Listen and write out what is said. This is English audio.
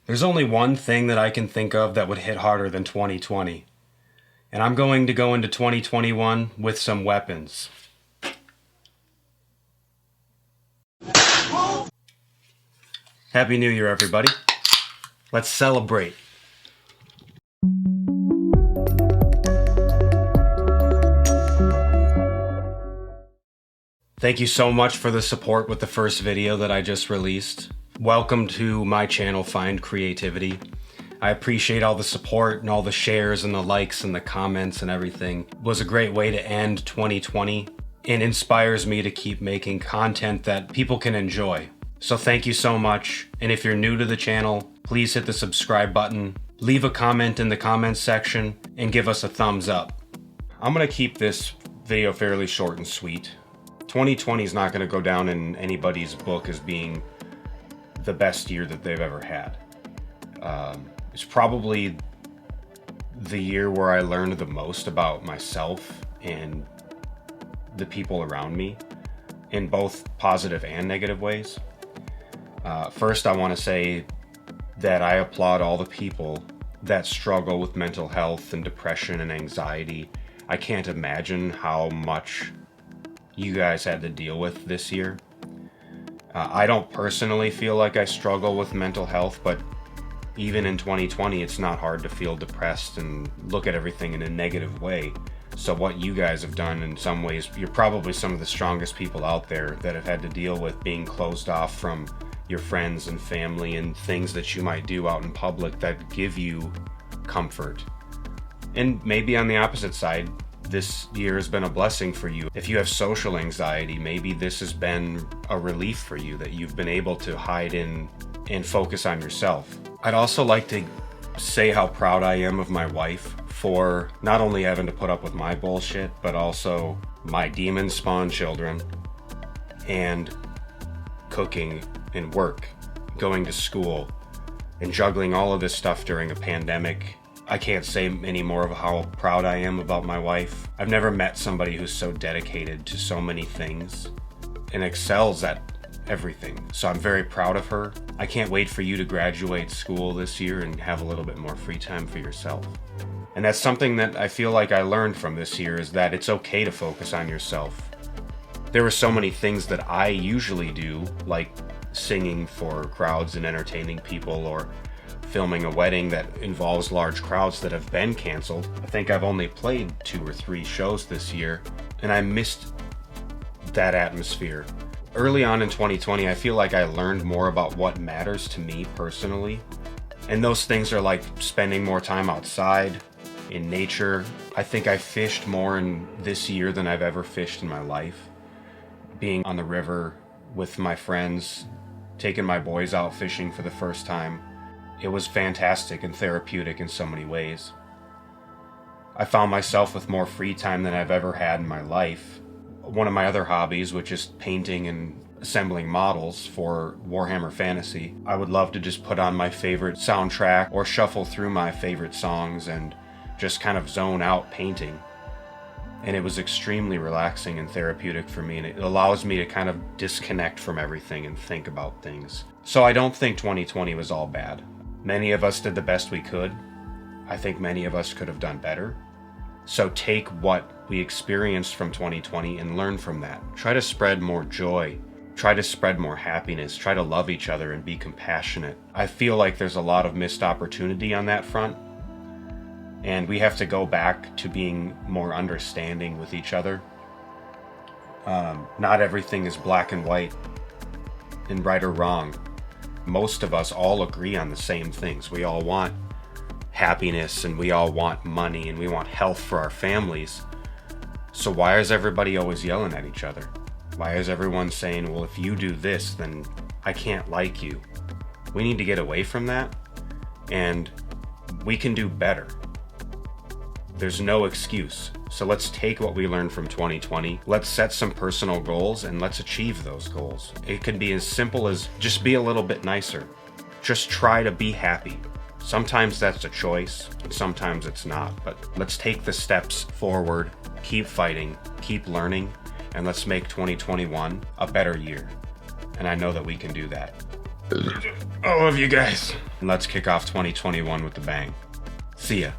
There's only one thing that I can think of that would hit harder than 2020. And I'm going to go into 2021 with some weapons. Happy New Year, everybody. Let's celebrate. Thank you so much for the support with the first video that I just released. Welcome to my channel, Find Creativity. I appreciate all the support and all the shares and the likes and the comments and everything. It was a great way to end 2020 and inspires me to keep making content that people can enjoy. So thank you so much. And if you're new to the channel, please hit the subscribe button, leave a comment in the comments section, and give us a thumbs up. I'm gonna keep this video fairly short and sweet. 2020 is not gonna go down in anybody's book as being the best year that they've ever had. It's probably the year where I learned the most about myself and the people around me in both positive and negative ways. First, I want to say that I applaud all the people that struggle with mental health and depression and anxiety. I can't imagine how much you guys had to deal with this year. I don't personally feel like I struggle with mental health, but even in 2020, it's not hard to feel depressed and look at everything in a negative way. So what you guys have done, in some ways, you're probably some of the strongest people out there that have had to deal with being closed off from your friends and family and things that you might do out in public that give you comfort. And maybe on the opposite side, this year has been a blessing for you. If you have social anxiety, maybe this has been a relief for you, that you've been able to hide in and focus on yourself. I'd also like to say how proud I am of my wife for not only having to put up with my bullshit, but also my demon spawn children and cooking and work, going to school, and juggling all of this stuff during a pandemic. I can't say any more of how proud I am about my wife. I've never met somebody who's so dedicated to so many things and excels at everything. So I'm very proud of her. I can't wait for you to graduate school this year and have a little bit more free time for yourself. And that's something that I feel like I learned from this year, is that it's okay to focus on yourself. There are so many things that I usually do, like singing for crowds and entertaining people, or filming a wedding that involves large crowds, that have been canceled. I think I've only played 2 or 3 shows this year, and I missed that atmosphere. Early on in 2020, I feel like I learned more about what matters to me personally. And those things are like spending more time outside, in nature. I think I fished more in this year than I've ever fished in my life. Being on the river with my friends, taking my boys out fishing for the first time. It was fantastic and therapeutic in so many ways. I found myself with more free time than I've ever had in my life. One of my other hobbies, which is painting and assembling models for Warhammer Fantasy, I would love to just put on my favorite soundtrack or shuffle through my favorite songs and just kind of zone out painting. And it was extremely relaxing and therapeutic for me, and it allows me to kind of disconnect from everything and think about things. So I don't think 2020 was all bad. Many of us did the best we could. I think many of us could have done better. So take what we experienced from 2020 and learn from that. Try to spread more joy. Try to spread more happiness. Try to love each other and be compassionate. I feel like there's a lot of missed opportunity on that front. And we have to go back to being more understanding with each other. Not everything is black and white and right or wrong. Most of us all agree on the same things. We all want happiness, and we all want money, and we want health for our families. So why is everybody always yelling at each other? Why is everyone saying, well, if you do this, then I can't like you? We need to get away from that, and we can do better. There's no excuse. So let's take what we learned from 2020. Let's set some personal goals and let's achieve those goals. It can be as simple as just be a little bit nicer. Just try to be happy. Sometimes that's a choice, and sometimes it's not, but let's take the steps forward, keep fighting, keep learning, and let's make 2021 a better year. And I know that we can do that. I love you guys. Let's kick off 2021 with a bang. See ya.